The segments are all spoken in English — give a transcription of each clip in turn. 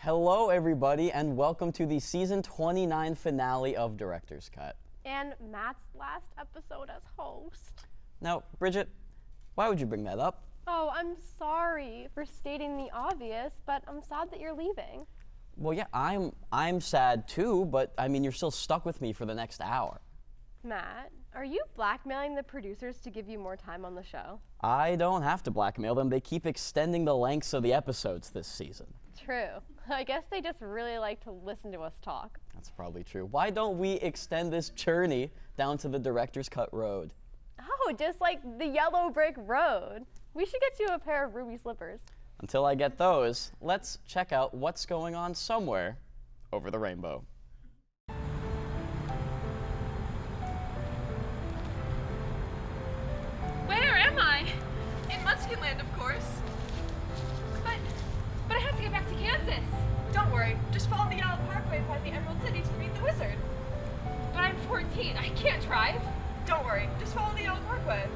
Hello, everybody, and welcome to the season 29 finale of Director's Cut. And Matt's last episode as host. Now, Bridget, why would you bring that up? Oh, I'm sorry for stating the obvious, but I'm sad that you're leaving. Well, yeah, I'm sad too, but I mean, you're still stuck with me for the next hour. Matt, are you blackmailing the producers to give you more time on the show? I don't have to blackmail them. They keep extending the lengths of the episodes this season. True. I guess they just really like to listen to us talk. That's probably true. Why don't we extend this journey down to the Director's Cut road? Oh, just like the yellow brick road. We should get you a pair of ruby slippers. Until I get those, let's check out what's going on somewhere over the rainbow. Where am I? In Munchkinland, of course. But I have to get back to Kansas. Don't worry, just follow the Yellow Parkway by the Emerald City to meet the wizard. But I'm 14, I can't drive. Don't worry, just follow the Yellow Parkway.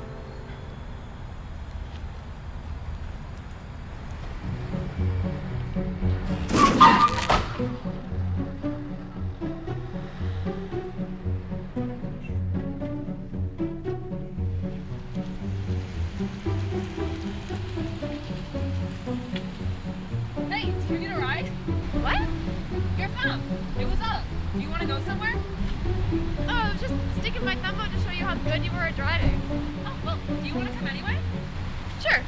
Hey, do you need a ride? What? You're fun. Hey, what's up? Do you want to go somewhere? Oh, I was just sticking my thumb out to show you how good you were at driving. Oh, well, do you want to come anyway? Sure.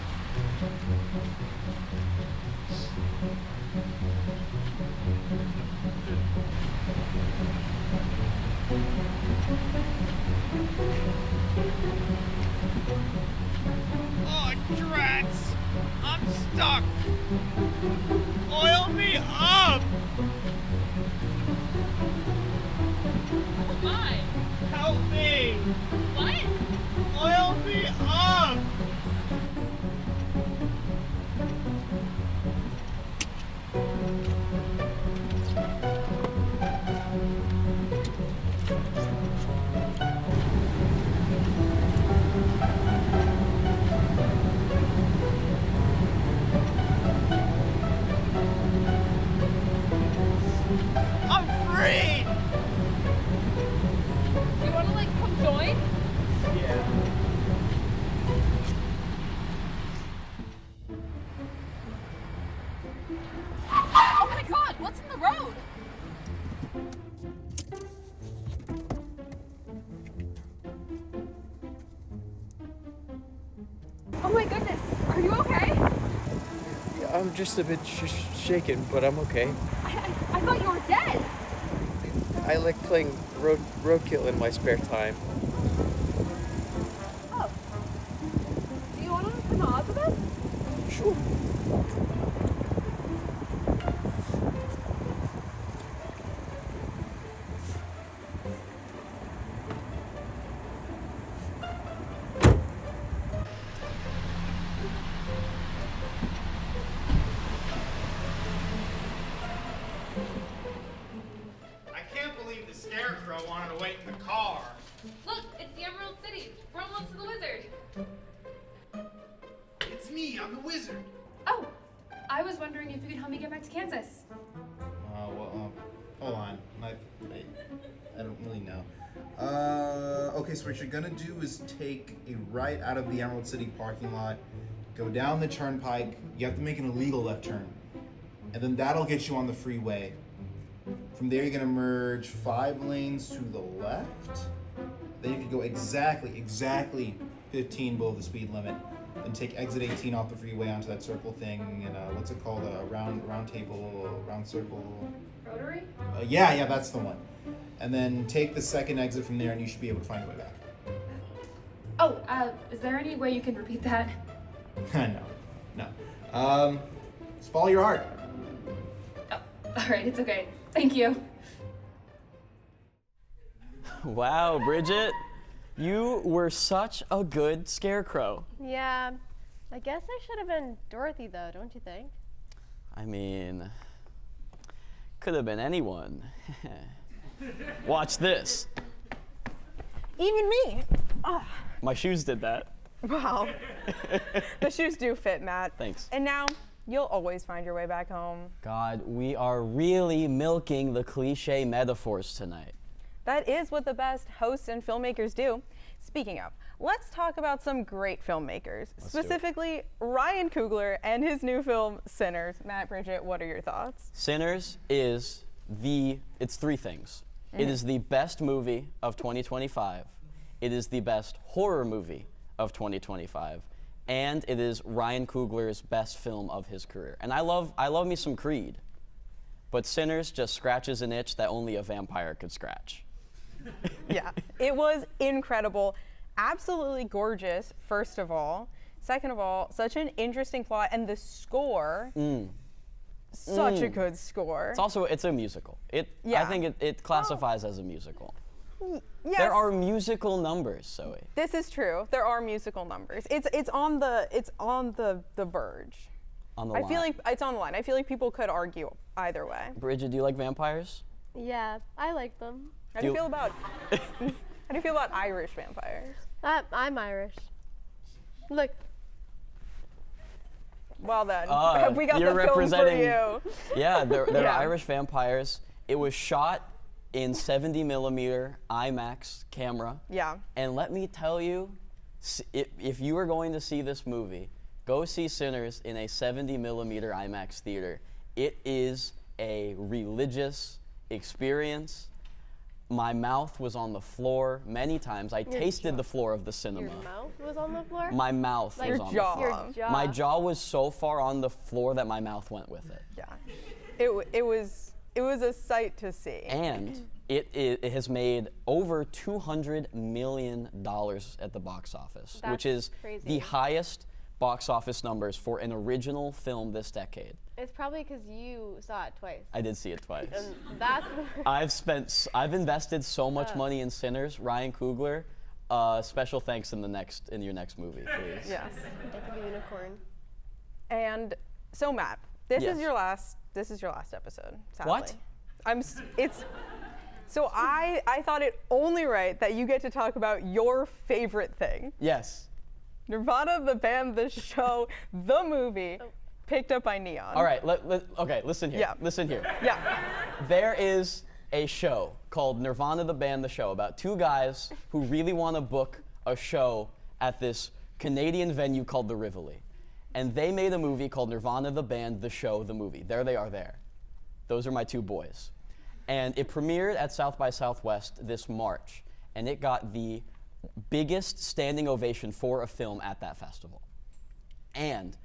Oh, drats! I'm stuck! Oil me up! Oh my. Help me! What? Oil me up! I'm free! Do you want to, come join? Yeah. Oh my god, what's in the road? Oh my goodness, are you okay? I'm just a bit shaken, but I'm okay. I thought you were dead. I like playing roadkill in my spare time. Oh. Do you want to come on with us? Sure. I can't believe the Scarecrow wanted to wait in the car. Look, it's the Emerald City. We're almost to the wizard. It's me, I'm the wizard. Oh, I was wondering if you could help me get back to Kansas. Hold on. I don't really know. Okay, so what you're gonna do is take a right out of the Emerald City parking lot, go down the turnpike. You have to make an illegal left turn, and then that'll get you on the freeway. From there, you're gonna merge 5 lanes to the left. Then you can go exactly 15 below the speed limit. Then take exit 18 off the freeway onto that circle thing, and what's it called? A round table, round circle. Rotary? Yeah, that's the one. And then take the second exit from there, and you should be able to find your way back. Oh, is there any way you can repeat that? No. Just follow your heart. Oh, all right, it's okay. Thank you. Wow, Bridget, you were such a good Scarecrow. Yeah, I guess I should have been Dorothy though, don't you think? I mean, could have been anyone. Watch this. Even me. My shoes did that. Wow. The shoes do fit, Matt. Thanks. And now, You'll always find your way back home. God, we are really milking the cliche metaphors tonight. That is what the best hosts and filmmakers do. Speaking of, let's talk about some great filmmakers, do it. specifically Ryan Coogler and his new film, Sinners. Matt, Bridget, what are your thoughts? Sinners is it's three things. It is the best movie of 2025. It is the best horror movie of 2025. And it is Ryan Coogler's best film of his career. And I love me some Creed. But Sinners just scratches an itch that only a vampire could scratch. Yeah, it was incredible. Absolutely gorgeous, first of all. Second of all, such an interesting plot, and the score, such a good score. It's a musical. I Yeah. think it classifies as a musical. Yes, There are musical numbers, Zoe. this is true. There are musical numbers. It's on the verge. On the I line. feel like it's on the line. I feel like people could argue either way. Bridget, do you like vampires? Yeah, I like them. How do you feel about Irish vampires? I'm Irish. Look, Well then, we got you're the film for representing- you. Yeah, they're Yeah. Irish vampires. It was shot in 70 millimeter IMAX camera. Yeah. And let me tell you, if you are going to see this movie, go see Sinners in a 70 millimeter IMAX theater. It is a religious experience. My mouth was on the floor many times. I tasted the floor of the cinema. your mouth was on the floor. My mouth Like was your on jaw. the floor. Your jaw. My jaw was so far on the floor that my mouth went with it. Yeah. It was a sight to see. And it has made over $200 million at the box office, which That's is crazy. the highest box office numbers for an original film this decade. It's probably because you saw it twice. I did see it twice. And that's I've invested so much money in Sinners. Ryan Coogler, special thanks in your next movie, please. Yes. It could be unicorn. And so Matt, this Yes. is your last episode. Sadly. What? So I thought it only right that you get to talk about your favorite thing. Yes. Nirvana, the band, the show, the movie, picked up by Neon. All right. Okay. Listen here. Yeah. Listen here. Yeah. There is a show called Nirvana, the band, the show about two guys who really want to book a show at this Canadian venue called the Rivoli. And they made a movie called Nirvana, the band, the show, the movie. There they are there. Those are my two boys. And it premiered at South by Southwest this March. And it got the biggest standing ovation for a film at that festival. And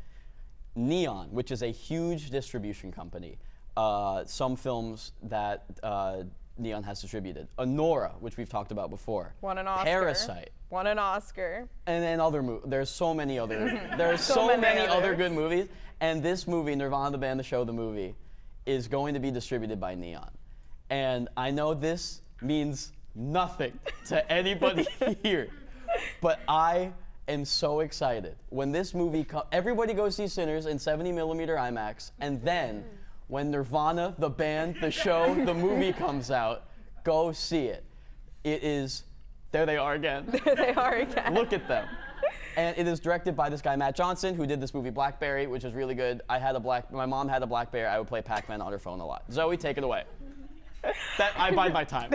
Neon, which is a huge distribution company, some films that Neon has distributed. Anora, which we've talked about before. Won an Oscar. Parasite. Won an Oscar. And then other movies. There's so many other. There's so many many other others. good movies. And this movie, Nirvana, the band, the show, the movie, is going to be distributed by Neon. And I know this means nothing to anybody here, but I am so excited. When this movie everybody go see Sinners in 70 millimeter IMAX, and then when Nirvana, the band, the show, the movie comes out, go see it. It is, there they are again. They are again. Look at them. And it is directed by this guy, Matt Johnson, who did this movie Blackberry, which is really good. My mom had a Blackberry. I would play Pac-Man on her phone a lot. Zoe, take it away. I bide my time.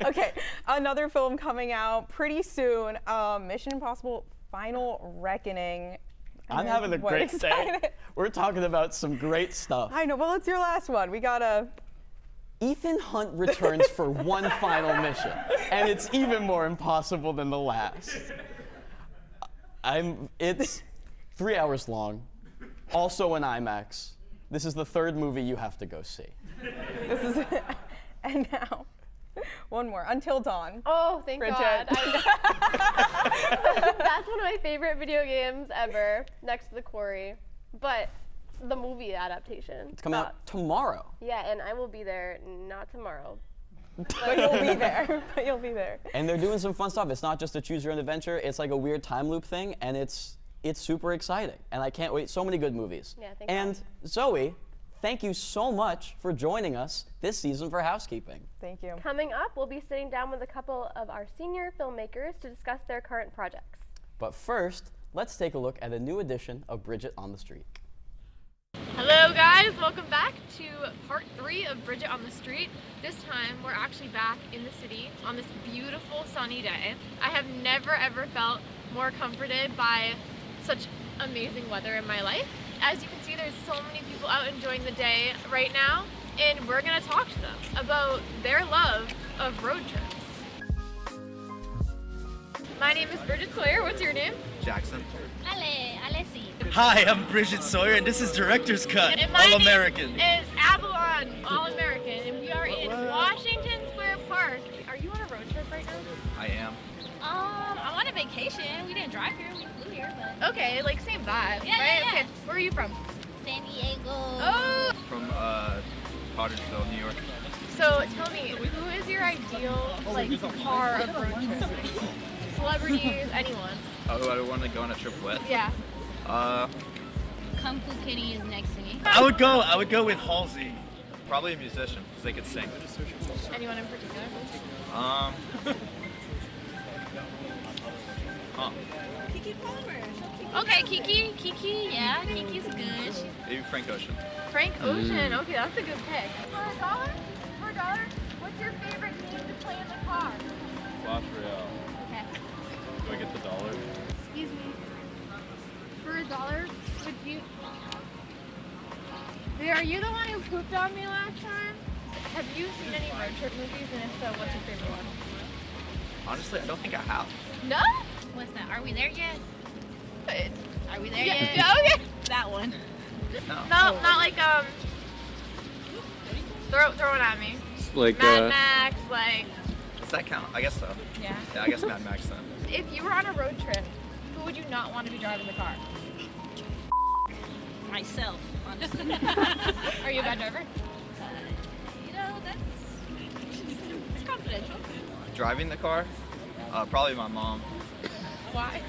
Okay, another film coming out pretty soon. Mission Impossible: Final Reckoning. I'm having a What great day. excited- We're talking about some great stuff. I know. Well, it's your last one. We gotta. Ethan Hunt returns for one final mission, and it's even more impossible than the last. It's 3 hours long, also in IMAX. This is the third movie you have to go see. This is. And now, one more. Until Dawn. Oh, thank Bridget. God. That's one of my favorite video games ever, next to The Quarry. But the movie adaptation. It's coming out tomorrow. Yeah, and I will be there, not tomorrow. But you'll be there. But you'll be there. And they're doing some fun stuff. It's not just a choose your own adventure. It's like a weird time loop thing, and it's super exciting. And I can't wait. So many good movies. Yeah, thank And God. Zoe, thank you so much for joining us this season for Housekeeping. Thank you. Coming up, we'll be sitting down with a couple of our senior filmmakers to discuss their current projects. But first, let's take a look at a new edition of Bridget on the Street. Hello guys, welcome back to part 3 of Bridget on the Street. This time we're actually back in the city on this beautiful sunny day. I have never ever felt more comforted by such amazing weather in my life. As you can see, there's so many people out enjoying the day right now, and we're gonna talk to them about their love of road trips. My name is Bridget Sawyer. What's your name? Jackson. Alessi. Hi, I'm Bridget Sawyer, and this is Director's Cut, And my All name American. is Avalon, All American, and we are in Washington Square Park. Are you on a road trip right now? I am. I'm on a vacation. We didn't drive here, we flew here, but... Okay, like same vibe, right? Okay, where are you from? San Diego. Oh! From Pottersville, New York. So tell me, who is your ideal, like, car of road trip? Celebrities, anyone. Oh, who I would want to go on a trip with? Yeah. Kung Fu Kitty is next to me. I would go with Halsey. Probably a musician, because they could sing. Anyone in particular? Kiki Palmer. Okay, Kiki, yeah, Kiki's good. Maybe Frank Ocean. Frank Ocean, okay, that's a good pick. For a dollar, what's your favorite game to play in the car? Clash Royale. Okay. Do I get the dollar? Excuse me. For a dollar, would you... Are you the one who pooped on me last time? Have you seen any road trip movies, and if so, what's your favorite one? Honestly, I don't think I have. No? What's that? Are we there yet? Are we there Yeah, yet? yeah, okay. That one. No. No, not like, throw it at me. Like, Mad Max, like... Does that count? I guess so. Yeah. Yeah, I guess Mad Max then. If you were on a road trip, who would you not want to be driving the car? Myself, honestly. Are you a bad driver? You know, it's confidential. Driving the car? Probably my mom. Why?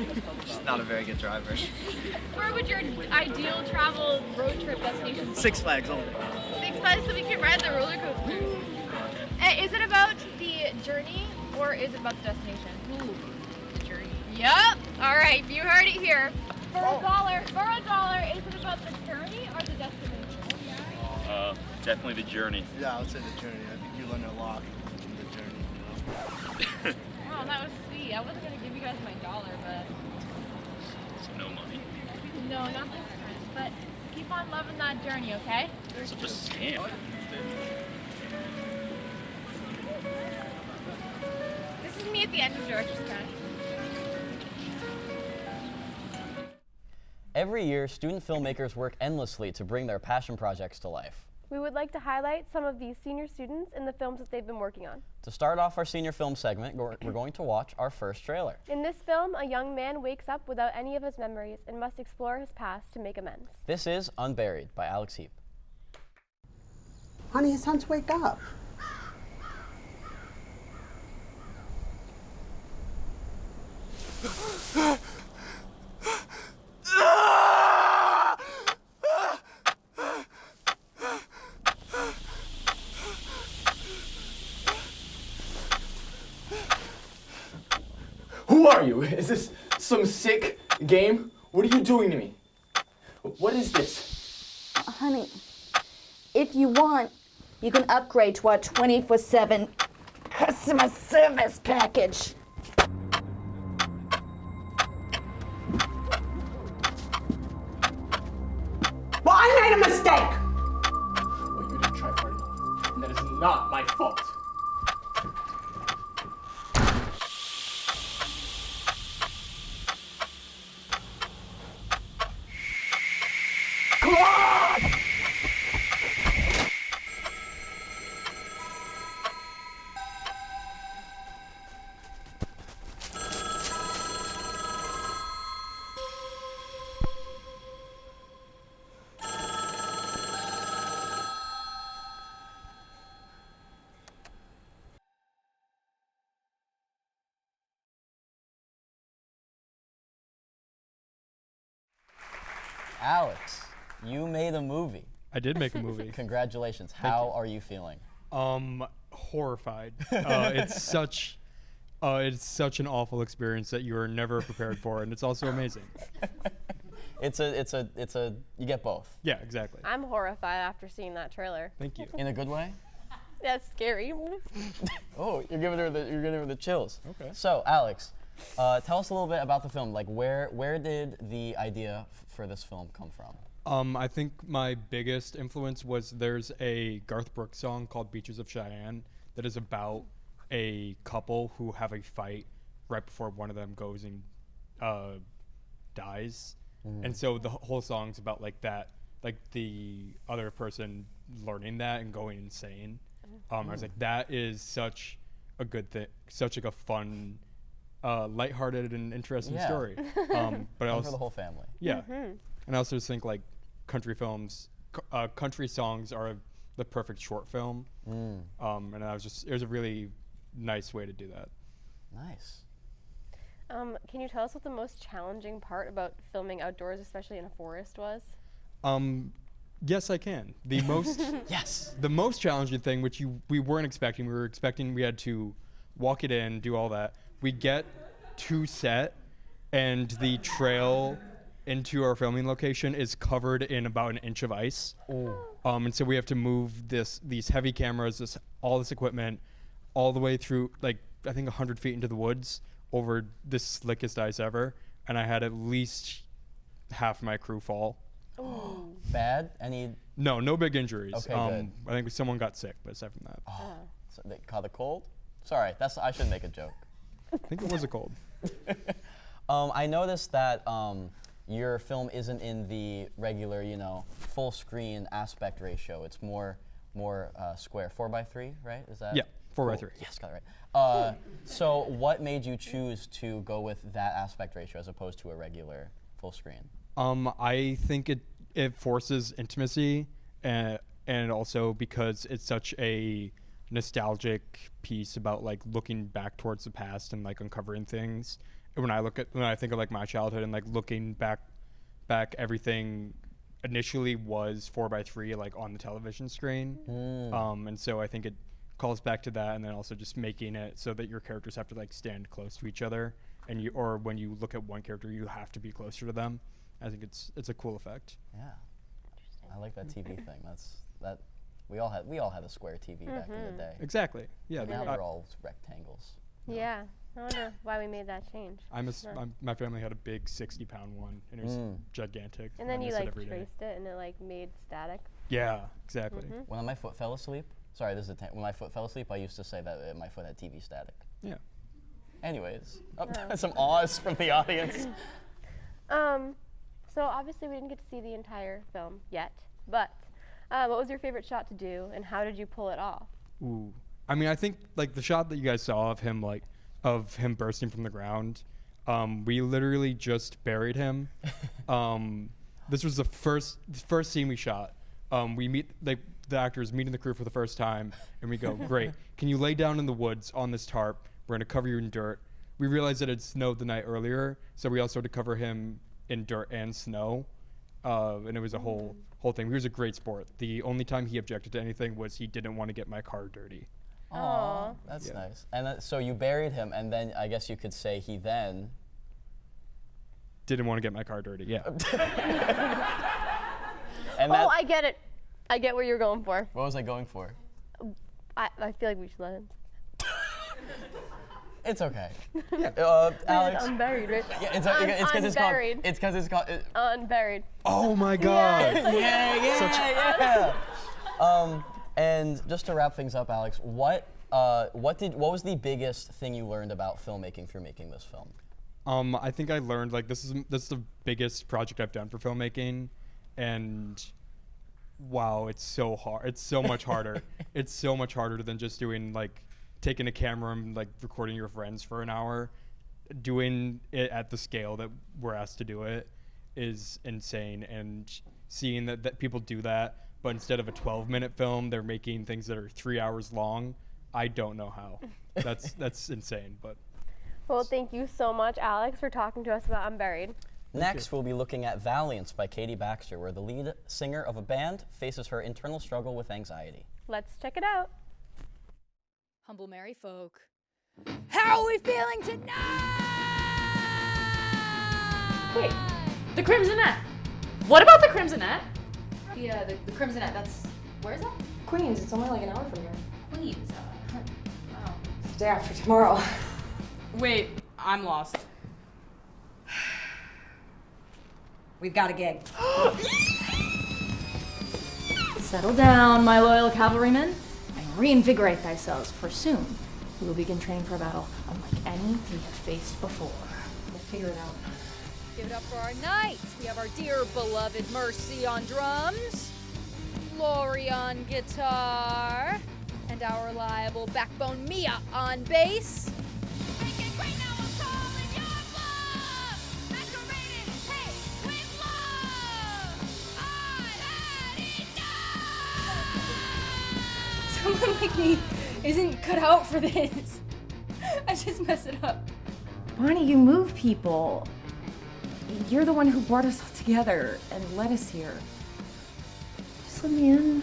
She's not a very good driver. Where would your ideal travel road trip destination be? Six Flags only. Six Flags so we can ride the roller coaster. Is it about the journey or is it about the destination? Ooh, the journey. Yep. All right, you heard it here. For a dollar, is it about the journey or the destination? Definitely the journey. Yeah, I would say the journey. I think you learn a lot from the journey. Oh, that was sweet. I wasn't gonna give you guys my dollar, but No money. no, not this time. But keep on loving that journey, okay? Such a scam. This is me at the end of Director's Cut. Every year, student filmmakers work endlessly to bring their passion projects to life. We would like to highlight some of these senior students in the films that they've been working on. To start off our senior film segment, we're going to watch our first trailer. In this film, a young man wakes up without any of his memories and must explore his past to make amends. This is Unburied by Alex Heap. Honey, it's time to wake up. Who are you? Is this some sick game? What are you doing to me? What is this? Honey, if you want, you can upgrade to our 24/7 customer service package. Well, I made a mistake! Well, you didn't try hard enough, and that is not my fault. Come on! Alex, you made a movie. I did make a movie. Congratulations. How are you feeling? Horrified. It's such an awful experience that you are never prepared for, and it's also amazing. It's a you get both. Yeah, exactly. I'm horrified after seeing that trailer. Thank you. In a good way? That's scary. Oh, you're giving her the chills. Okay. So, Alex, tell us a little bit about the film. Like, where did the idea for this film come from? I think my biggest influence was there's a Garth Brooks song called Beaches of Cheyenne that is about a couple who have a fight right before one of them goes and dies. And so the whole song's about like that, like the other person learning that and going insane. I was like, that is such a good thing, such like a fun, lighthearted and interesting story. But I also, for the whole family. Yeah. And I also just think like country films, country songs are the perfect short film. And it was a really nice way to do that. Nice. Can you tell us what the most challenging part about filming outdoors, especially in a forest, was? Yes, I can. The most the most challenging thing, which we weren't expecting. We were expecting we had to walk it in, do all that. We get to set, and the trail into our filming location is covered in about an inch of ice. And so we have to move these heavy cameras, all this equipment, all the way through, like, I think 100 feet into the woods over the slickest ice ever. And I had at least half my crew fall. Bad? Any? No big injuries. Okay, good. I think someone got sick, but aside from that. So they caught a cold? Sorry, I should make a joke. I think it was a cold. I noticed that your film isn't in the regular, full screen aspect ratio. It's more square. 4:3, right? Is that? Yeah, 4:3. Yes, got it right. So what made you choose to go with that aspect ratio as opposed to a regular full screen? I think it forces intimacy, and also because it's such a nostalgic piece about like looking back towards the past and like uncovering things. When I think of like my childhood and like looking back, everything initially was 4:3 like on the television screen. And so I think it calls back to that, and then also just making it so that your characters have to like stand close to each other, or when you look at one character, you have to be closer to them. I think it's a cool effect. Yeah, I like that TV thing. That we all had a square TV back in the day. Exactly. Yeah. Now they're all rectangles. Yeah. I wonder why we made that change. My family had a big 60-pound one, and it was gigantic. And then you miss it like every day. traced it, and it like made static. Yeah, exactly. When my foot fell asleep, when my foot fell asleep, I used to say that my foot had TV static. Yeah. Anyways, some awes from the audience. So obviously we didn't get to see the entire film yet, but what was your favorite shot to do, and how did you pull it off? Ooh. I mean, I think like the shot that you guys saw of him bursting from the ground, we literally just buried him. This was the first scene we shot. We meet the actors meeting the crew for the first time, and we go, great. Can you lay down in the woods on this tarp? We're gonna cover you in dirt. We realized that it snowed the night earlier, so we also had to cover him in dirt and snow, and it was a whole thing. He was a great sport. The only time he objected to anything was he didn't want to get my car dirty. Aww, that's nice. And so you buried him, and then I guess you could say he then didn't want to get my car dirty. Yeah. And I get it. I get what you're going for. What was I going for? I feel like we should let him. It's okay. Alex. Unburied, right? Yeah, it's because it's called Unburied. Oh my God. Yeah. And just to wrap things up, Alex, what was the biggest thing you learned about filmmaking through making this film? I think I learned like this is the biggest project I've done for filmmaking, and wow, it's so hard. It's so much harder. It's so much harder than just doing like taking a camera and like recording your friends for an hour. Doing it at the scale that we're asked to do it is insane, and seeing that people do that, but instead of a 12-minute film, they're making things that are 3 hours long. I don't know how. That's insane, but. Well, thank you so much, Alex, for talking to us about Unburied. Next, we'll be looking at Valiance by Katie Baxter, where the lead singer of a band faces her internal struggle with anxiety. Let's check it out. Humble Merry folk. How are we feeling tonight? Wait, the Crimsonettes! What about the Crimsonette? The Crimsonette, that's, where is that? Queens, it's only like an hour from here. Queens. Wow. It's the day after tomorrow. Wait, I'm lost. We've got a gig. Settle down, my loyal cavalrymen, and reinvigorate thyselves, for soon we will begin training for a battle unlike any we have faced before. We'll figure it out. Give it up for our knights. We have our dear beloved Mercy on drums, Lori on guitar, and our reliable backbone Mia on bass. Someone like me isn't cut out for this. I just messed it up. Bonnie, you move people. You're the one who brought us all together and led us here. Just let me in.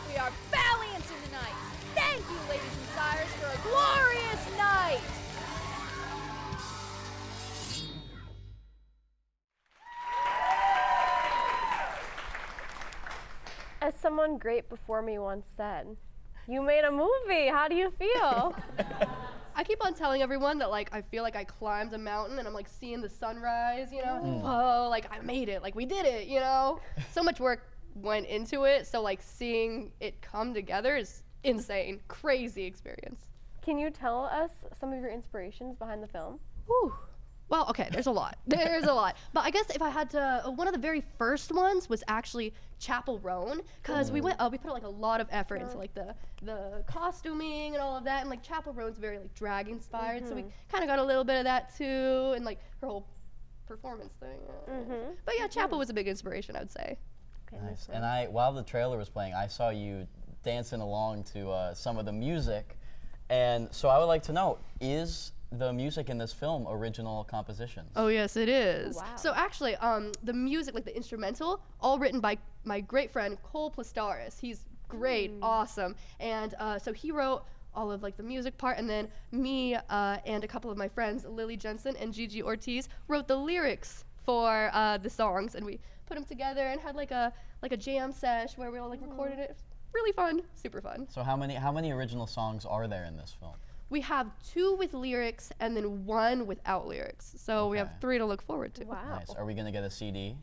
We are valiant in the night. Thank you, ladies and sires, for a glorious night. As someone great before me once said, you made a movie. How do you feel? I keep on telling everyone that like I feel like I climbed a mountain and I'm like seeing the sunrise, you know? Whoa, like I made it, like we did it, you know? So much work went into it, so like seeing it come together is insane, crazy experience. Can you tell us some of your inspirations behind the film? Whew. Well, okay, there's a lot. There's a lot. But I guess if I had to, one of the very first ones was actually Chapel Roan, because we put like a lot of effort into like the costuming and all of that, and like Chapel Roan's very like drag inspired, so we kind of got a little bit of that too, and like her whole performance thing. But yeah, Chapel was a big inspiration, I would say. Okay, Nice. And while the trailer was playing, I saw you dancing along to some of the music, and so I would like to know, is the music in this film original compositions? Oh yes, it is. Wow. So actually, the music, like the instrumental, all written by my great friend Cole Plastaris. He's great, awesome, and so he wrote all of like the music part, and then me and a couple of my friends, Lily Jensen and Gigi Ortiz, wrote the lyrics for the songs, and we put them together and had like a jam sesh where we all like recorded it. Really fun, super fun. So how many original songs are there in this film? We have 2 with lyrics and then 1 without lyrics. So we have 3 to look forward to. Wow. Nice. Are we gonna get a CD?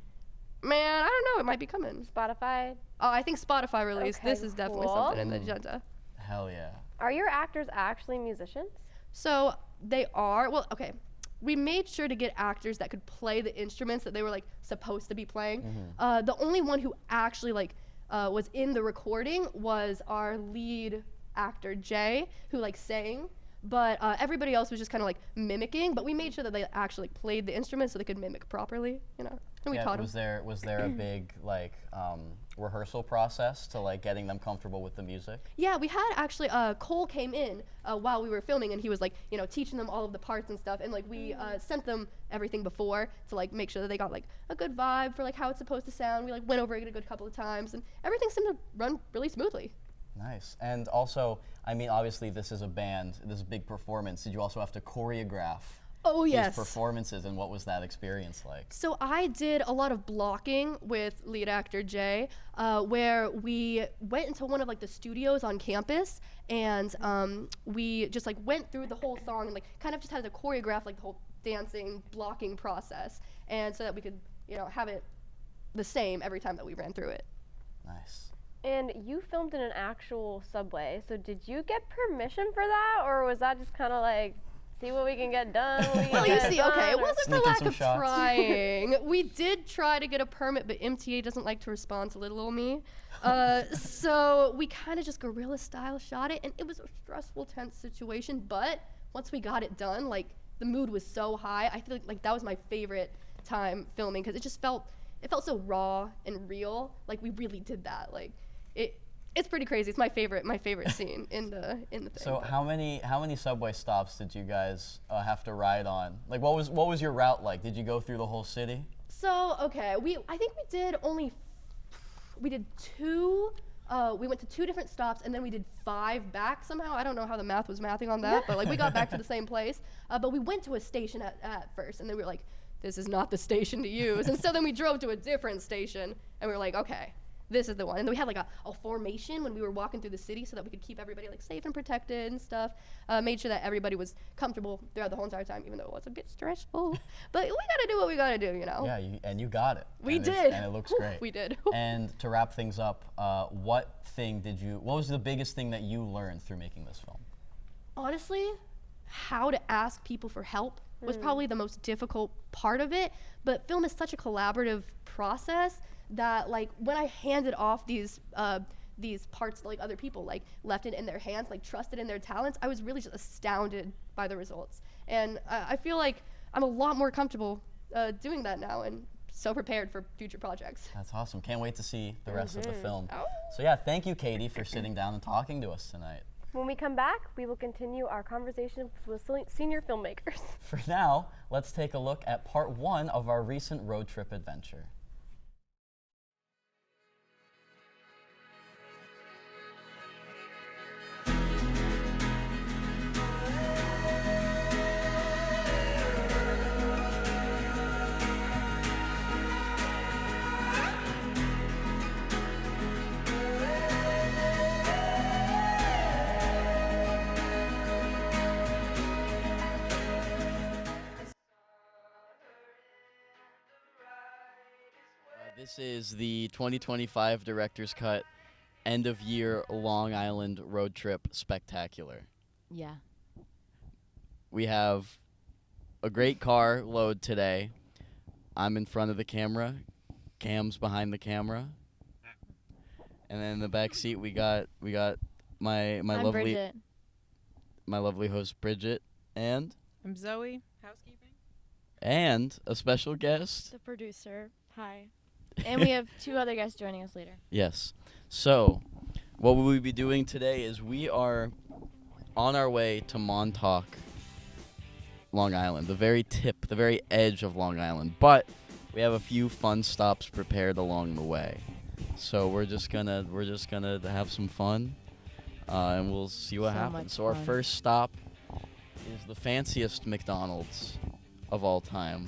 Man, I don't know. It might be coming. Spotify? Oh, I think Spotify release. Okay, This is definitely cool. something in the agenda. Hell yeah. Are your actors actually musicians? So they are. Well, okay. We made sure to get actors that could play the instruments that they were like supposed to be playing. The only one who actually like was in the recording was our lead actor Jay, who like sang. But everybody else was just kind of like mimicking. But we made sure that they actually played the instruments so they could mimic properly, you know. And we taught was there a big like rehearsal process to like getting them comfortable with the music? Yeah, we had actually Cole came in while we were filming, and he was like, you know, teaching them all of the parts and stuff. And like we sent them everything before to like make sure that they got like a good vibe for like how it's supposed to sound. We like went over it a good couple of times, and everything seemed to run really smoothly. Nice. And also, I mean, obviously this is a band, this is a big performance. Did you also have to choreograph yes. these performances, and what was that experience like? So I did a lot of blocking with lead actor Jay, where we went into one of like the studios on campus, and we just like went through the whole song and like kind of just had to choreograph like the whole dancing blocking process, and so that we could, you know, have it the same every time that we ran through it. Nice. And you filmed in an actual subway, so did you get permission for that, or was that just kind of like, see what we can get done? Well, you see, okay, it wasn't for lack of shots. trying. We did try to get a permit, but MTA doesn't like to respond to little old me. So we kind of just guerrilla style shot it, and it was a stressful, tense situation, but once we got it done, like, the mood was so high. I feel like that was my favorite time filming, because it just felt so raw and real. Like, we really did that. Like, it's pretty crazy. It's my favorite scene in the thing. So how many subway stops did you guys have to ride on? Like, what was your route like? Did you go through the whole city? So okay, I think we did 2. We went to 2 different stops, and then we did 5 back somehow. I don't know how the math was mathing on that, but like we got back to the same place. But we went to a station at first, and then we were like, this is not the station to use. And so then we drove to a different station, and we were like, okay, this is the one. And then we had like a formation when we were walking through the city so that we could keep everybody like safe and protected and stuff. Made sure that everybody was comfortable throughout the whole entire time, even though it was a bit stressful. But we gotta do what we gotta do, you know? Yeah, and you got it. We And did. And it looks Whew, great. we did. And to wrap things up, what was the biggest thing that you learned through making this film? Honestly, how to ask people for help was probably the most difficult part of it. But film is such a collaborative process that like when I handed off these parts to like other people, like left it in their hands, like trusted in their talents, I was really just astounded by the results. And I feel like I'm a lot more comfortable doing that now and so prepared for future projects. That's awesome. Can't wait to see the rest of the Mhm. film. Oh. So yeah, thank you, Katie, for sitting down and talking to us tonight. When we come back, we will continue our conversation with senior filmmakers. For now, let's take a look at part 1 of our recent road trip adventure. This is the 2025 Director's Cut End of Year Long Island Road Trip Spectacular. Yeah. We have a great car load today. I'm in front of the camera. Cam's behind the camera. And then in the back seat we got my I'm lovely Bridget. my lovely host Bridget and I'm Zoe. Housekeeping. and a special guest. The producer. Hi. And we have 2 other guests joining us later. Yes. So, what we will be doing today is we are on our way to Montauk, Long Island, the very tip, the very edge of Long Island. But we have a few fun stops prepared along the way. So we're just gonna have some fun, and we'll see what So happens. much So our fun. first stop is the fanciest McDonald's of all time.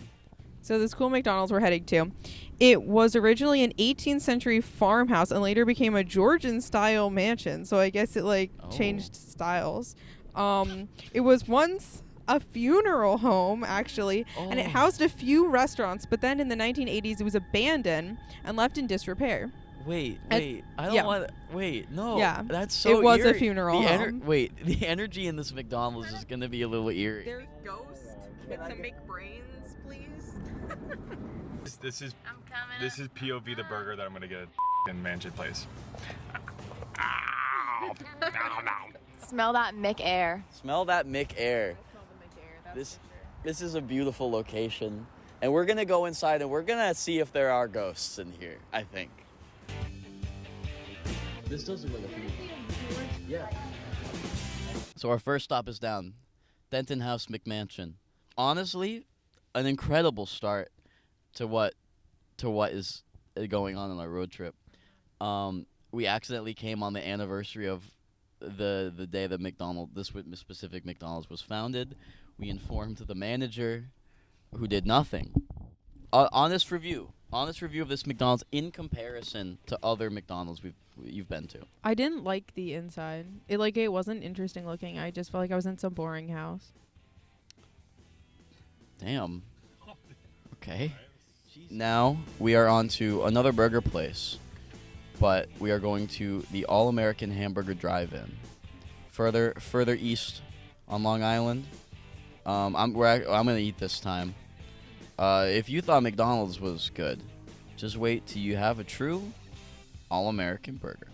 So this cool McDonald's we're heading to, it was originally an 18th century farmhouse and later became a Georgian style mansion. So I guess it changed styles. It was once a funeral home actually, and it housed a few restaurants, but then in the 1980s it was abandoned and left in disrepair. Wait, And- I don't yeah. want. Wait, no. Yeah, that's so. it was a eerie. funeral home. Wait, the energy in this McDonald's is gonna be a little eerie. There's ghosts with some McBrains, please. This is POV the burger that I'm gonna get at Mansion Place. Smell that Mick air. Smell that Mick air. This is a beautiful location, and we're gonna go inside and we're gonna see if there are ghosts in here. I think. This does look like a funeral. Yeah. So our first stop is down, Denton House McMansion. Honestly, an incredible start to what is going on our road trip. We accidentally came on the anniversary of the day that this specific McDonald's was founded. We informed the manager, who did nothing. Honest review of this McDonald's in comparison to other McDonald's you've been to. I didn't like the inside. It wasn't interesting looking. I just felt like I was in some boring house. Damn. Okay. Now we are on to another burger place, but we are going to the All American Hamburger Drive-In, further east on Long Island. I'm gonna eat this time. If you thought McDonald's was good, just wait till you have a true All American burger.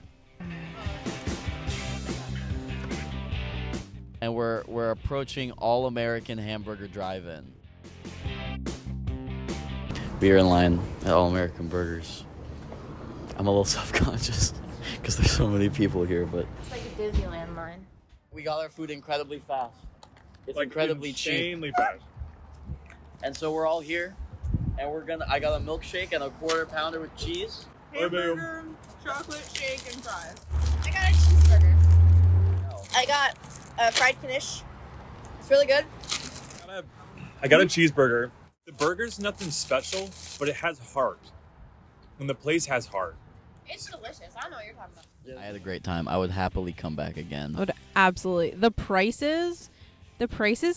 And we're approaching All American Hamburger Drive-In. We are in line at All American Burgers. I'm a little self-conscious because there's so many people here, but It's like a Disneyland line. we got our food incredibly fast. It's Like, incredibly cheap. insanely fast. And so we're all here, and I got a milkshake and a quarter pounder with cheese. Hamburger, chocolate shake, and fries. I got a cheeseburger. I got a fried knish. It's really good. I got a cheeseburger. The burger's nothing special, but it has heart. And the place has heart. It's delicious. I don't know what you're talking about. I had a great time. I would happily come back again. Would absolutely. The prices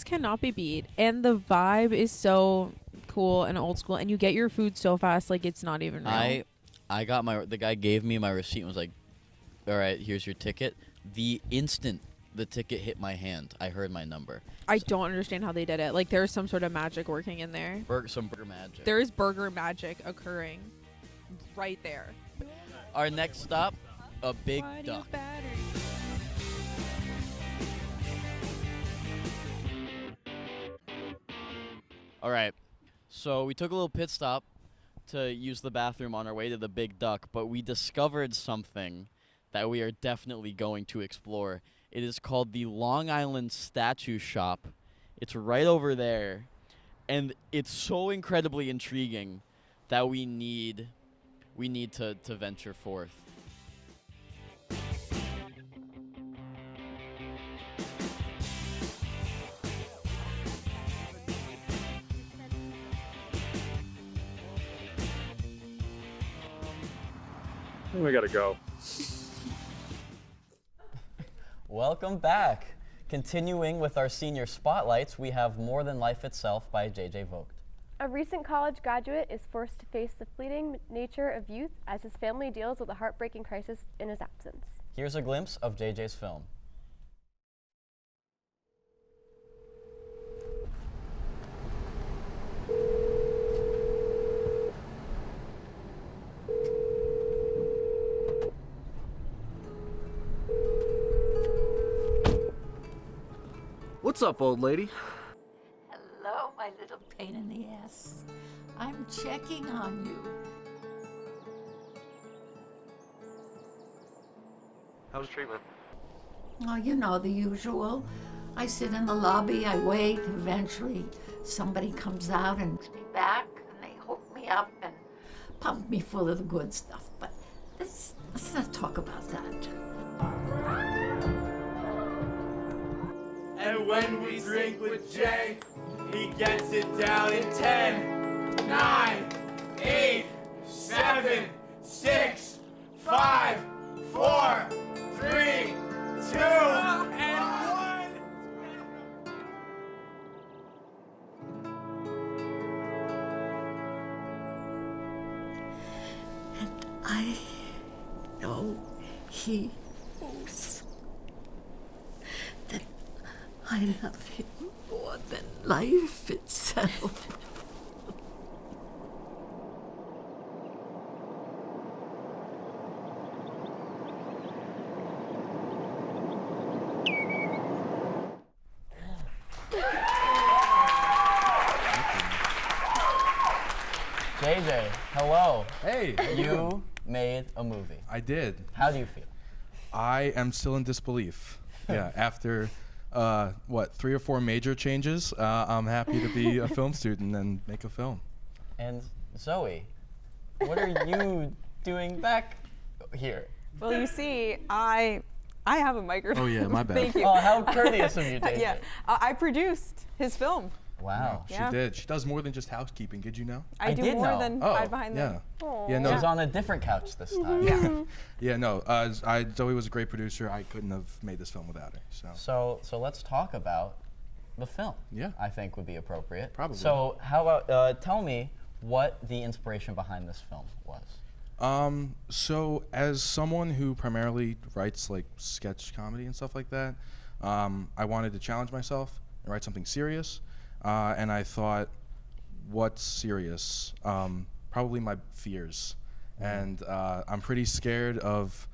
cannot be beat, and the vibe is so cool and old school, and you get your food so fast, like it's not even real. I got the guy gave me my receipt and was like, all right, here's your ticket. The instant the ticket hit my hand, I heard my number. I don't understand how they did it. Like there's some sort of magic working in there. Some burger magic. There is burger magic occurring right there. Our next stop, a Big Duck. All right, so we took a little pit stop to use the bathroom on our way to the Big Duck, but we discovered something that we are definitely going to explore. It is called the Long Island Statue Shop. It's right over there, and it's so incredibly intriguing that we need to venture forth. We gotta go. Welcome back. Continuing with our senior spotlights, we have More Than Life Itself by J.J. Vogt. A recent college graduate is forced to face the fleeting nature of youth as his family deals with a heartbreaking crisis in his absence. Here's a glimpse of JJ's film. What's up, old lady? Hello, my little pain in the ass. I'm checking on you. How was treatment? Oh, you know the usual. I sit in the lobby, I wait, eventually somebody comes out and brings me back, and they hook me up and pump me full of the good stuff. But let's not talk about that. And when we drink with Jay, he gets it down in 10, 9, 8, 7, 6, 5, 4, 3, 2, and 1. And I know he knows that I love him more than life itself. JJ, hello. Hey. You made a movie. I did. How do you feel? I am still in disbelief. Yeah, after 3 or 4 major changes, I'm happy to be a film student and make a film. And Zoe, what are you doing back here? Well, you see, I have a microphone. Oh, yeah, my bad. Thank you. Oh, how courteous of you, JJ. Yeah, I produced his film. Wow. She did. She does more than just housekeeping. Did you know? I do did more know. than Oh, hide behind yeah. them. Yeah, no. She's on a different couch this time. Yeah. Yeah, no. Zoe was a great producer. I couldn't have made this film without her. So let's talk about the film. Yeah. I think would be appropriate. Probably. So how about tell me what the inspiration behind this film was. So as someone who primarily writes like sketch comedy and stuff like that, I wanted to challenge myself and write something serious. And I thought, what's serious? Probably my fears. And I'm pretty scared of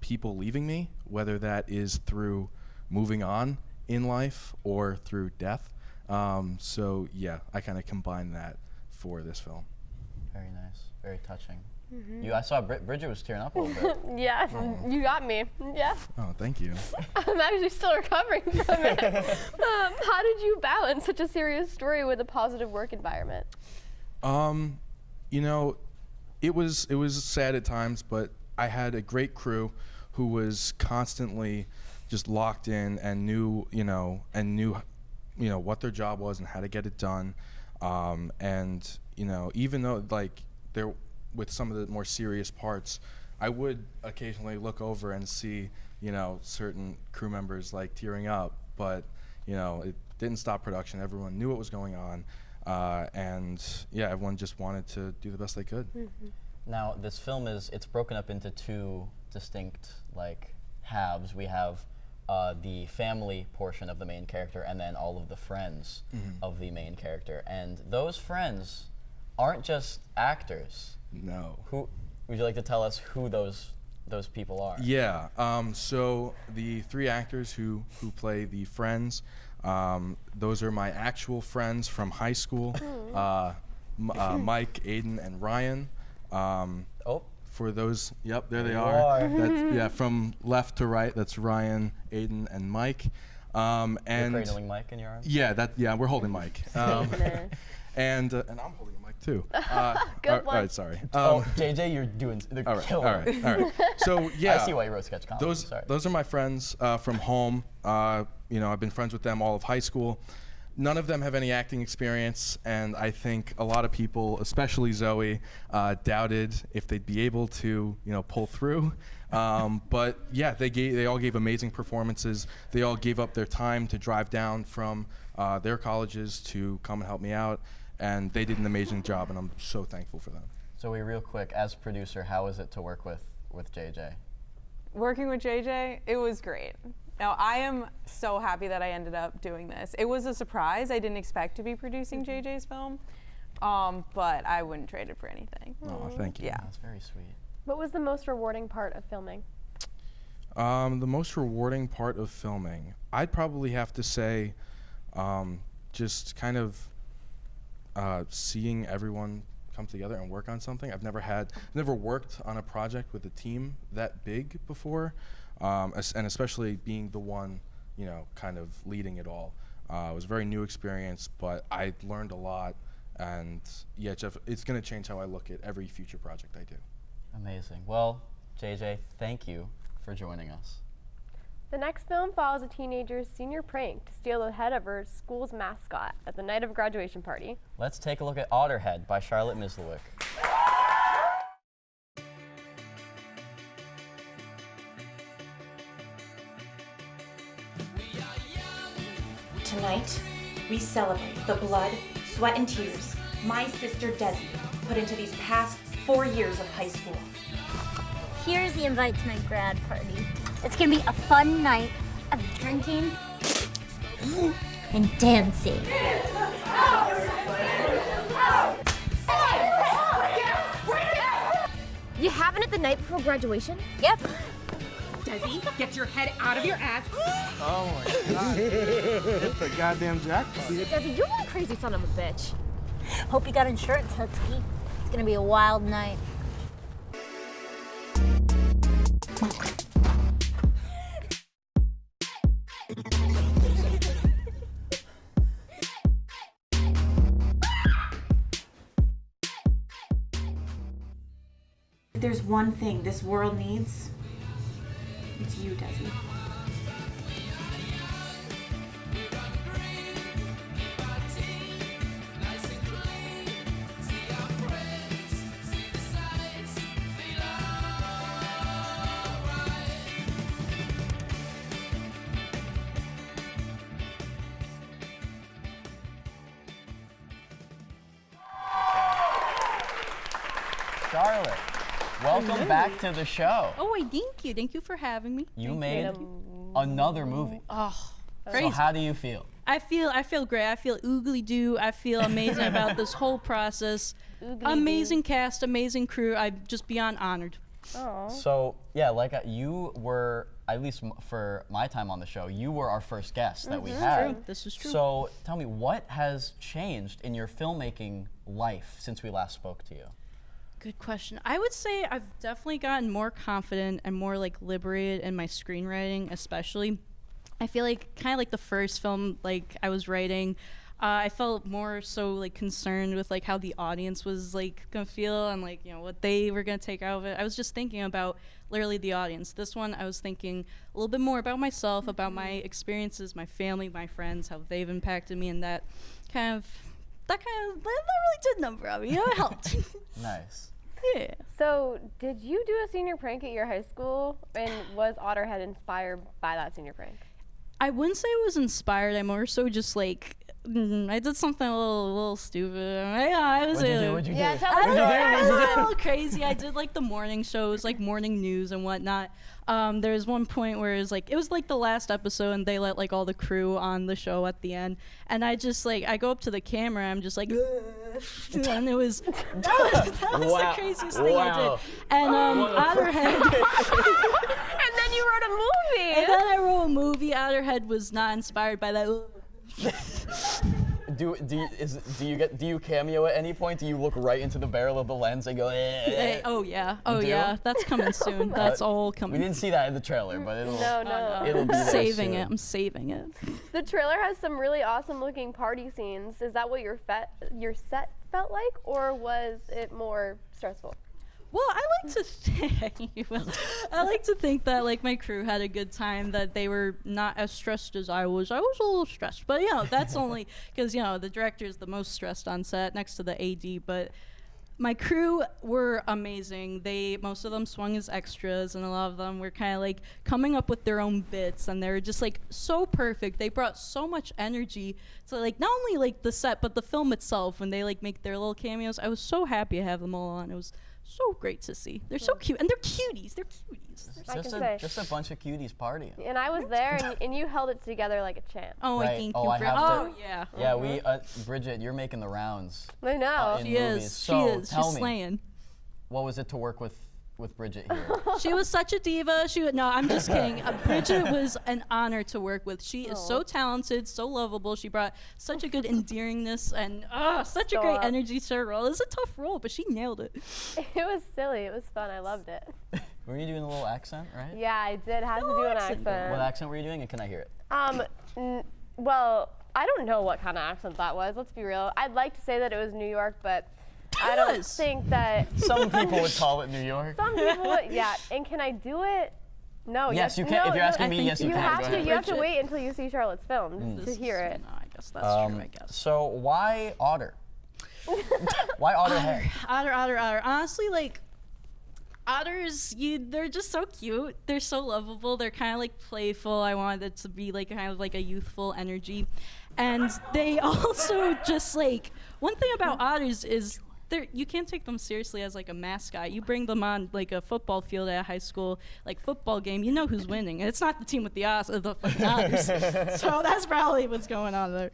people leaving me, whether that is through moving on in life or through death. So yeah, I kind of combined that for this film. Very nice, very touching. Mhm. I saw Bridget was tearing up a little bit. Yeah, you got me. Yeah. Oh, thank you. I'm actually still recovering from it. How did you balance such a serious story with a positive work environment? You know, it was sad at times, but I had a great crew who was constantly just locked in and knew what their job was and how to get it done. And you know, even though like there with some of the more serious parts, I would occasionally look over and see, you know, certain crew members like tearing up, but you know, it didn't stop production. Everyone knew what was going on, and yeah, everyone just wanted to do the best they could. Now, this film it's broken up into two distinct like halves. We have the family portion of the main character, and then all of the friends of the main character. And those friends aren't just actors. No. Who would you like to tell us who those people are? Yeah. So the three actors who play the friends, those are my actual friends from high school. Mike, Aiden, and Ryan. For those, yep, there they are. That's, yeah, from left to right, that's Ryan, Aiden, and Mike. And you're cradling Mike in your arms? Yeah, we're holding Mike. And I'm holding Mike too. Good one. All right, sorry. JJ, you're doing the all right. So yeah, I see why you wrote sketch comedy. Those are my friends from home. You know, I've been friends with them all of high school. None of them have any acting experience, and I think a lot of people, especially Zoe, doubted if they'd be able to, you know, pull through. But yeah, they all gave amazing performances. They all gave up their time to drive down from their colleges to come and help me out, and they did an amazing job, and I'm so thankful for them. Zoe, real quick, as producer, how is it to work with JJ? Working with JJ, it was great. Now, I am so happy that I ended up doing this. It was a surprise. I didn't expect to be producing JJ's film, but I wouldn't trade it for anything. Oh, thank you. Yeah. That's very sweet. What was the most rewarding part of filming? The most rewarding part of filming, I'd probably have to say, just kind of seeing everyone come together and work on something. I've never worked on a project with a team that big before. And especially being the one, you know, kind of leading it all. It was a very new experience, but I learned a lot, and yeah, Jeff, it's going to change how I look at every future project I do. Amazing. Well, JJ, thank you for joining us. The next film follows a teenager's senior prank to steal the head of her school's mascot at the night of a graduation party. Let's take a look at Otterhead by Charlotte Mislewick. Tonight, we celebrate the blood, sweat, and tears my sister Desi put into these past 4 years of high school. Here's the invite to my grad party. It's gonna be a fun night of drinking and dancing. You having it the night before graduation? Yep. Desi, get your head out of your ass. Oh my god. It's a goddamn jackpot. Desi, you're one crazy son of a bitch. Hope you got insurance, Hutski. It's gonna be a wild night. If there's one thing this world needs, it's you, Desi. Charlotte, welcome back to the show. Oh, wait, thank you. Thank you for having me. You made another movie. Oh, So crazy. how do you feel? I feel great. I feel oogly doo. I feel amazing about this whole process. Amazing cast, amazing crew. I'm just beyond honored. So yeah, like you were, at least for my time on the show, you were our first guest that we had. True. This is true. So tell me, what has changed in your filmmaking life since we last spoke to you? Good question. I would say I've definitely gotten more confident and more like liberated in my screenwriting, especially. I feel like kind of like the first film like I was writing, I felt more so like concerned with like how the audience was like gonna feel and like, you know, what they were gonna take out of it. I was just thinking about literally the audience. This one I was thinking a little bit more about myself, about my experiences, my family, my friends, how they've impacted me, and that kind of that really did number on me. You know, it helped. Nice. Yeah. So, did you do a senior prank at your high school? And was Otterhead inspired by that senior prank? I wouldn't say it was inspired. I'm more so just like I did something a little stupid. I was What'd you do? I was a little crazy. I did like the morning shows, like morning news and whatnot. There was one point where it was like the last episode, and they let like all the crew on the show at the end, and I just like I go up to the camera, I'm just like, and it was that was the craziest thing I did. And Otterhead. And then you wrote a movie. And then I wrote a movie. Otterhead was not inspired by that. Do you cameo at any point? Do you look right into the barrel of the lens and go? Oh yeah, You do? that's coming soon. That's all coming. We didn't see that in the trailer, but it'll. No. It'll be there saving soon. it. I'm saving it. The trailer has some really awesome looking party scenes. Is that what your set felt like, or was it more stressful? Well, I like to think that like my crew had a good time, that they were not as stressed as I was. I was a little stressed, but that's only because the director is the most stressed on set next to the AD. But my crew were amazing. Most of them swung as extras, and a lot of them were kind of like coming up with their own bits, and they were just like so perfect. They brought so much energy to like not only like the set but the film itself. When they like make their little cameos, I was so happy to have them all on. It was so great to see. They're so cute, and they're cuties. Just a bunch of cuties partying. And I was there, and you held it together like a champ. Oh, Right. I think Oh, you. I have to- Yeah. Yeah, we Bridget, you're making the rounds. I know. In She movies. is. So She's tell me, slaying. what was it to work with Bridget here? She was such a diva. No, I'm just kidding. Bridget was an honor to work with. She is so talented, so lovable. She brought such a good endearingness and such a great Stop. energy to her role. It was a tough role, but she nailed it. It was silly. It was fun. I loved it. Were you doing a little accent, right? Yeah, I did have to do an accent. What accent were you doing, and can I hear it? Well, I don't know what kind of accent that was. Let's be real. I'd like to say that it was New York, but I don't think that. Some people would call it New York. Some people would, yeah. And can I do it? No. Yes, you can. If you're asking me, yes, you can. Have Go to. ahead. You have to wait until you see Charlotte's film to hear it. I guess that's true. I guess. So why Otter? Why Otterhead? Otter. Honestly, like, otters, they're just so cute. They're so lovable. They're kind of like playful. I wanted it to be like kind of like a youthful energy. And they also just like, one thing about otters is you can't take them seriously as like a mascot. You bring them on like a football field at a high school like football game, you know who's winning. And it's not the team with the fucking otters. So that's probably what's going on there.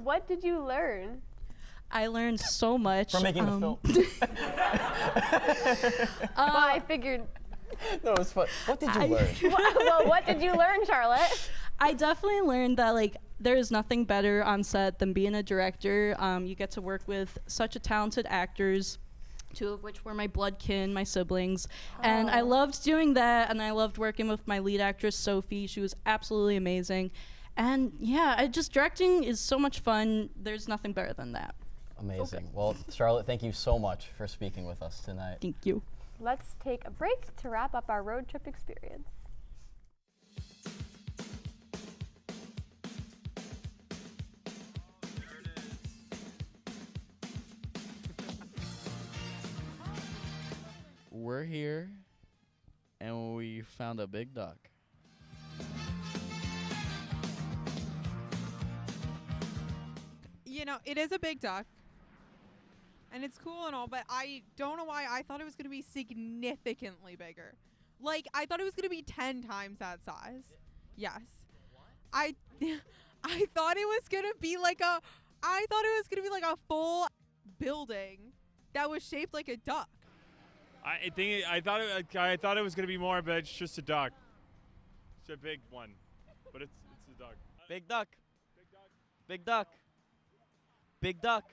What did you learn? I learned so much From making the film. Well, I figured. No, it's fun. What did you learn? Well, what did you learn, Charlotte? I definitely learned that like there is nothing better on set than being a director. You get to work with such a talented actors, 2 of which were my blood kin, my siblings. And I loved doing that, and I loved working with my lead actress, Sophie. She was absolutely amazing. And yeah, directing is so much fun. There's nothing better than that. Amazing. Well, Charlotte, thank you so much for speaking with us tonight. Thank you. Let's take a break to wrap up our road trip experience. We're here, and we found a big duck. You know, it is a big duck, and it's cool and all, but I don't know why I thought it was going to be significantly bigger. Like, I thought it was going to be 10 times that size. Yes. I thought it was going to be like a full building that was shaped like a duck. I thought it was gonna be more, but it's just a duck. It's a big one, but it's a duck. Big duck. Big duck. Big duck.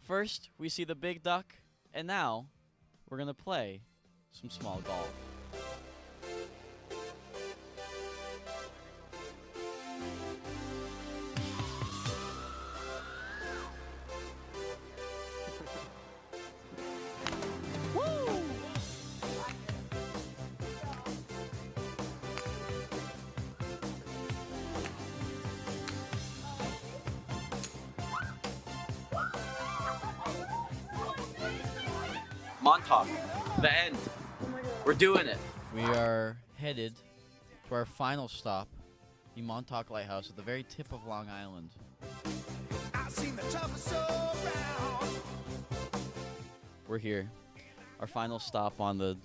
First, we see the big duck, and now we're gonna play some small golf. Montauk, the end. We're doing it. We are headed to our final stop, the Montauk Lighthouse at the very tip of Long Island. We're here. Our final stop on the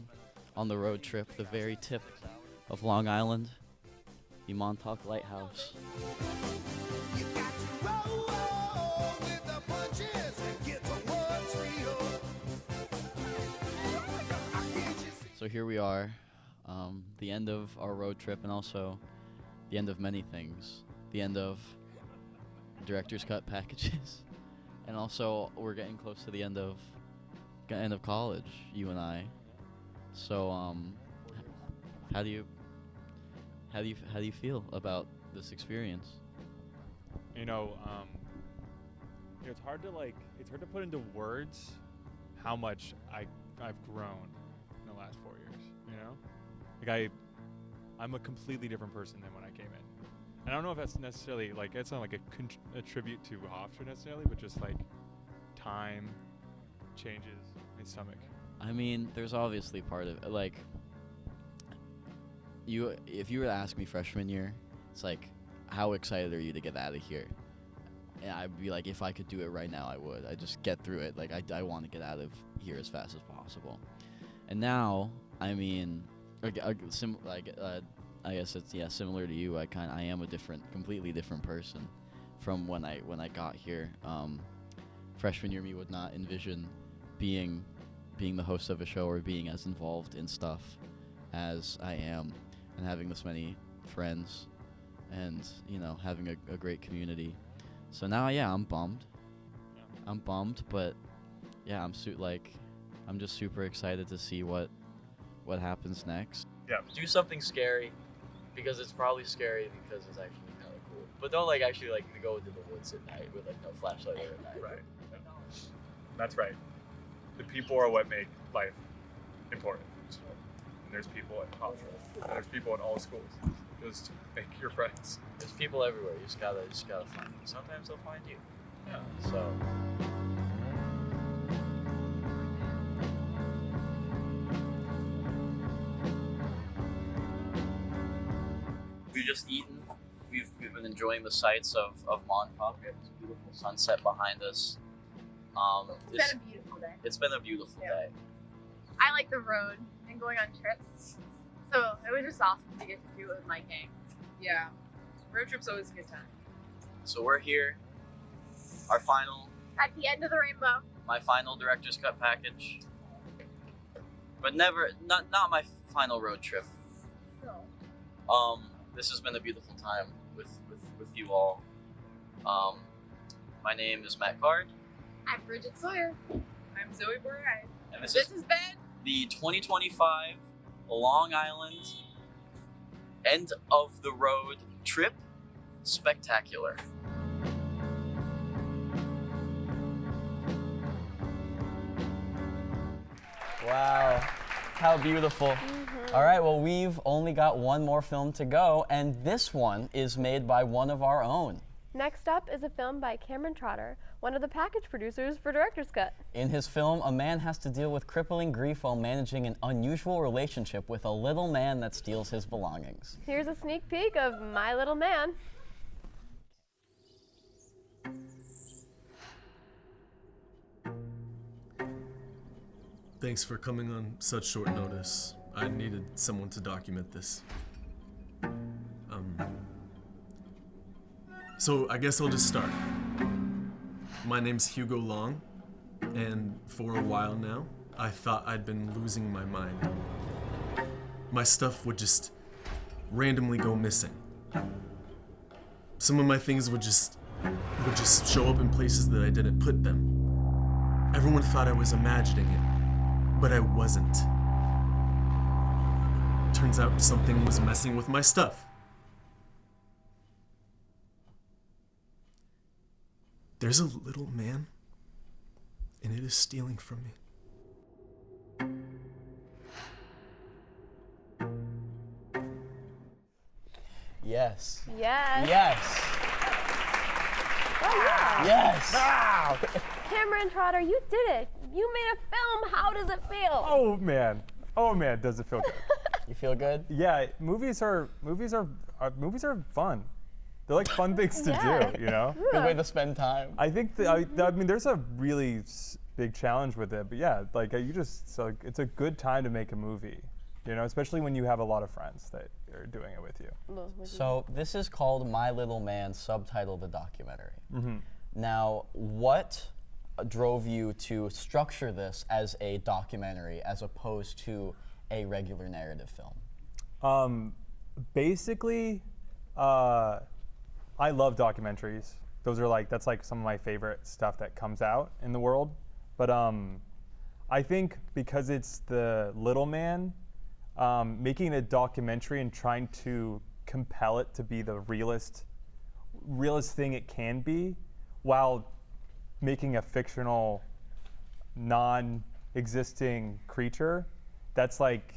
road trip, the very tip of Long Island, the Montauk Lighthouse. So here we are, the end of our road trip, and also the end of many things. The end of director's cut packages, and also we're getting close to the end of college, you and I. So how do you feel about this experience? You know, it's hard to put into words how much I've grown in the last 4 years. You know, like I'm a completely different person than when I came in. And I don't know if that's necessarily it's not like a tribute to Hofstra necessarily, but just like time changes my stomach. I mean, there's obviously part of it, if you were to ask me freshman year, it's like, how excited are you to get out of here? And I'd be like, if I could do it right now, I would. I just get through it. Like, I want to get out of here as fast as possible. And now, I mean, I guess it's similar to you. I am a completely different person from when I got here. Freshman year, me would not envision being the host of a show or being as involved in stuff as I am, and having this many friends, and having a great community. So now, yeah, I'm bummed. I'm bummed, but yeah, I'm just super excited to see what happens next. Yeah. Do something scary, because it's probably scary because it's actually kind of cool. But don't actually go into the woods at night with no flashlight at night. Right. That's right. The people are what make life important. So, and there's people at Hofstra. And there's people at all schools. Just make your friends. There's people everywhere. You just gotta find them. Sometimes they'll find you. Yeah. So. We've just eaten. We've been enjoying the sights of Montauk. We have this beautiful sunset behind us. It's been a beautiful day. It's been a beautiful day. I like the road and going on trips, so it was just awesome to get to do it with my gang. Yeah, road trip's always a good time. So we're here. Our final. At the end of the rainbow. My final director's cut package. But not my final road trip. No. This has been a beautiful time with you all. My name is Matt Card. I'm Bridget Sawyer. I'm Zoe Borai. And this has been the 2025 Long Island End of the Road Trip Spectacular. Wow, how beautiful. All right, well, we've only got one more film to go, and this one is made by one of our own. Next up is a film by Cameron Trotter, one of the package producers for Director's Cut. In his film, a man has to deal with crippling grief while managing an unusual relationship with a little man that steals his belongings. Here's a sneak peek of My Little Man. Thanks for coming on such short notice. I needed someone to document this. So I guess I'll just start. My name's Hugo Long, and for a while now, I thought I'd been losing my mind. My stuff would just randomly go missing. Some of my things would just show up in places that I didn't put them. Everyone thought I was imagining it, but I wasn't. Turns out something was messing with my stuff. There's a little man, and it is stealing from me. Yes. Yes. Yes. Oh, yeah. Yes. Cameron Trotter, you did it. You made a film. How does it feel? Oh man, does it feel good? You feel good? Yeah, movies are fun. They're like fun things to do, you know. Good way to spend time. I think I mean, there's a really big challenge with it, but yeah, like it's a good time to make a movie, you know, especially when you have a lot of friends that are doing it with you. So this is called My Little Man, subtitled the documentary. Mm-hmm. Now, what drove you to structure this as a documentary as opposed to a regular narrative film? Basically, I love documentaries. That's like some of my favorite stuff that comes out in the world. But I think because it's the little man, making a documentary and trying to compel it to be the realest thing it can be, while making a fictional, non-existing creature, that's like,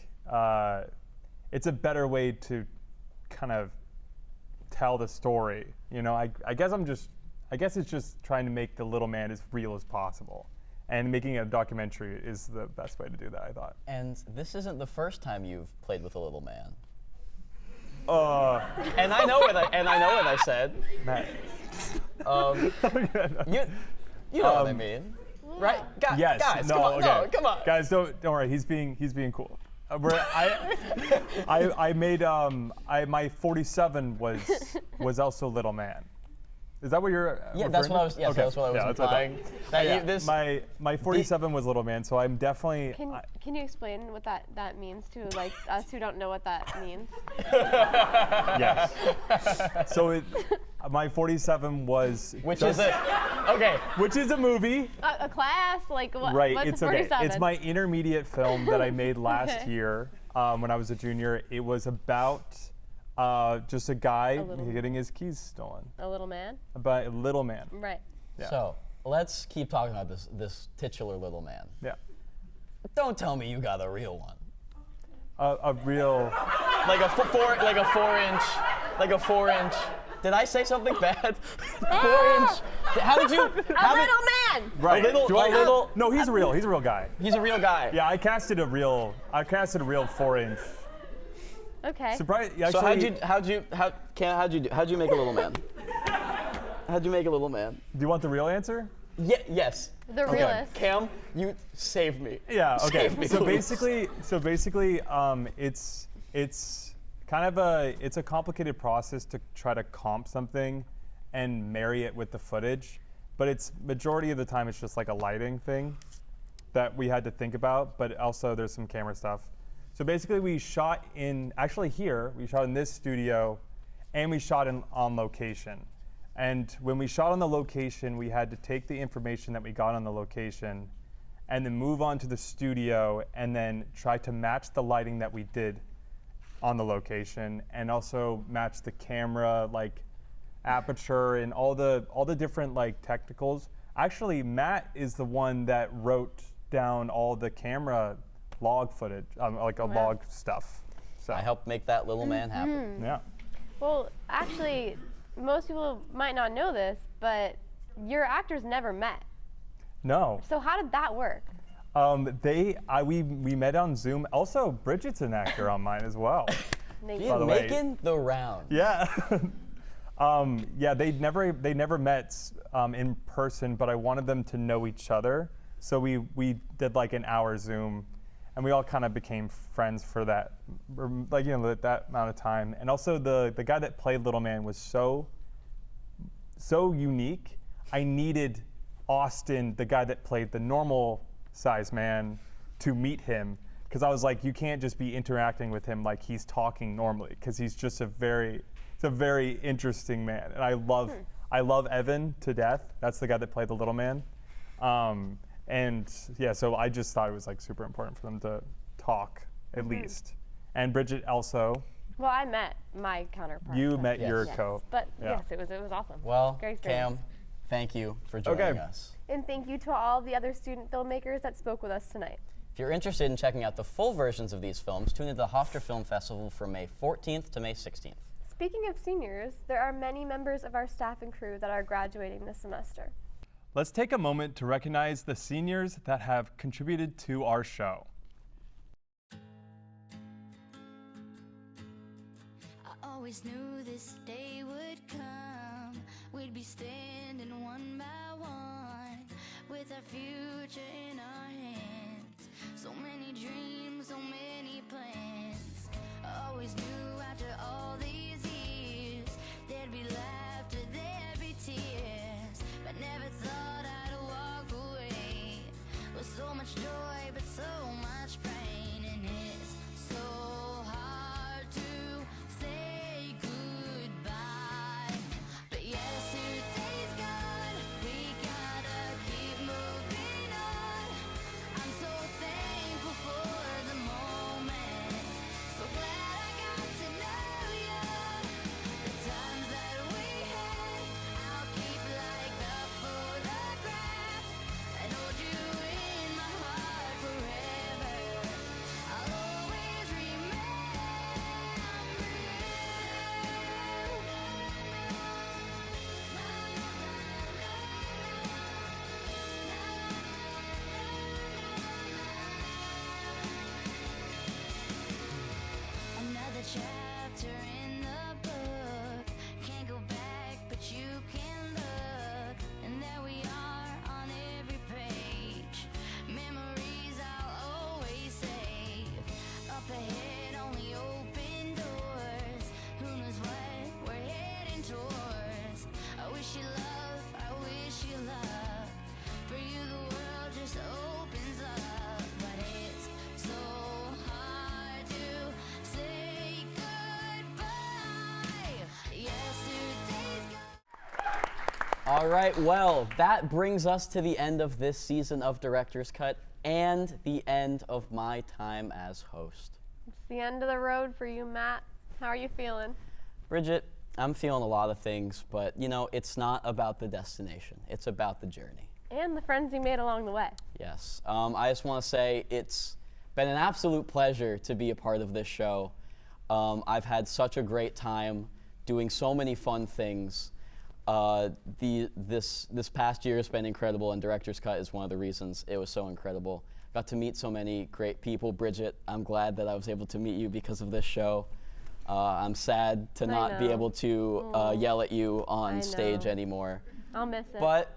it's a better way to kind of tell the story. You know, I guess it's just trying to make the little man as real as possible. And making a documentary is the best way to do that, I thought. And this isn't the first time you've played with a little man. And I know what I said. Matt. You know what I mean, right? Yes. Guys, no, come on, okay. no, come on. Guys, don't worry. He's being cool. I made my 47 was also little man. Is that what you're? Yeah, that's what I was. Yes, okay. that's what I was that's implying. My 47 was little man, so I'm definitely. Can you explain what that means to like us who don't know what that means? Yes. So my 47 was. Which is a movie. A class, like what? Right. What's It's 47? okay. It's my intermediate film that I made last year when I was a junior. It was about. Just a guy getting his keys stolen. A little man? By a little man. Right. Yeah. So let's keep talking about this titular little man. Yeah. Don't tell me you got a real one. A real. Like a 4 inch. Did I say something bad? 4 inch. How did you? A little man. Right. A little. No, he's a real guy. He's a real guy. Yeah, I casted a real 4 inch. Okay. Surprise! So how'd you make a little man? How'd you make a little man? Do you want the real answer? Yes. The realist. Cam, you saved me. Yeah. Okay. Save me, So please. basically, it's kind of a complicated process to try to comp something and marry it with the footage, but it's majority of the time it's just like a lighting thing that we had to think about, but also there's some camera stuff. So basically we shot in this studio, and we shot on location. And when we shot on the location, we had to take the information that we got on the location and then move on to the studio and then try to match the lighting that we did on the location and also match the camera, like aperture and all the different like technicals. Actually, Matt is the one that wrote down all the camera log footage, log stuff. So I helped make that little man happen. Yeah. Well, actually, most people might not know this, but your actors never met. No. So how did that work? We met on Zoom. Also, Bridget's an actor on mine as well. You're making the round. Yeah. Yeah, they never met in person, but I wanted them to know each other. So we did like an hour Zoom, and we all kind of became friends for that, that amount of time. And also the guy that played Little Man was so unique. I needed Austin, the guy that played the normal size man, to meet him, because I was like, you can't just be interacting with him like he's talking normally, because he's just a very interesting man. And I love Evan to death. That's the guy that played the little man. And yeah, so I just thought it was like super important for them to talk at least. And Bridget also. Well, I met my counterpart. You met your co. But yeah. yes, it was awesome. Well, Great experience. Cam, thank you for joining us. And thank you to all the other student filmmakers that spoke with us tonight. If you're interested in checking out the full versions of these films, tune into the Hofstra Film Festival from May 14th to May 16th. Speaking of seniors, there are many members of our staff and crew that are graduating this semester. let's take a moment to recognize the seniors that have contributed to our show. I always knew this day would come. We'd be standing one by one with our future in our hands. So many dreams, so many plans. I always knew after all these years there'd be laughter, there'd be tears, but never thought I'd walk away with so much joy but so much pain. And it's so hard to say goodbye, but yesterday's gone, we gotta keep moving on. I'm so thankful for the moment, so glad I got to know you. The times that we had, I'll keep like a photograph and hold you in my heart forever. I'll always remember another chapter in the book. Can't go back, but you can look. And there we are on every page. Memories I'll always save. Up ahead, only open doors. Who knows what we're heading towards? I wish you love, I wish you luck. For you, the world just opens up. But it's so hard to say goodbye. Yesterday's gone. All right, well, that brings us to the end of this season of Director's Cut and the end of my time as host. It's the end of the road for you, Matt. How are you feeling? Bridget, I'm feeling a lot of things, but you know, it's not about the destination. It's about the journey. And the friends you made along the way. Yes. I just want to say it's been an absolute pleasure to be a part of this show. I've had such a great time doing so many fun things. This past year has been incredible, and Director's Cut is one of the reasons it was so incredible. Got to meet so many great people. Bridget, I'm glad that I was able to meet you because of this show. I'm sad to not be able to yell at you on stage anymore. I'll miss it. But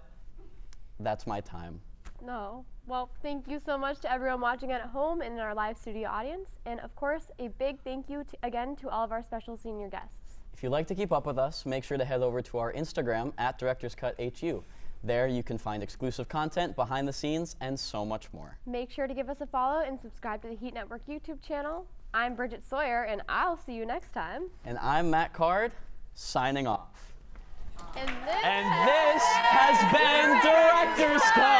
that's my time. No. Well, thank you so much to everyone watching at home and in our live studio audience. And of course, a big thank you again to all of our special senior guests. If you'd like to keep up with us, make sure to head over to our Instagram at DirectorsCutHU. There you can find exclusive content, behind the scenes, and so much more. Make sure to give us a follow and subscribe to the Heat Network YouTube channel. I'm Bridget Sawyer, and I'll see you next time. And I'm Matt Card, signing off. And this has been Director's Cut.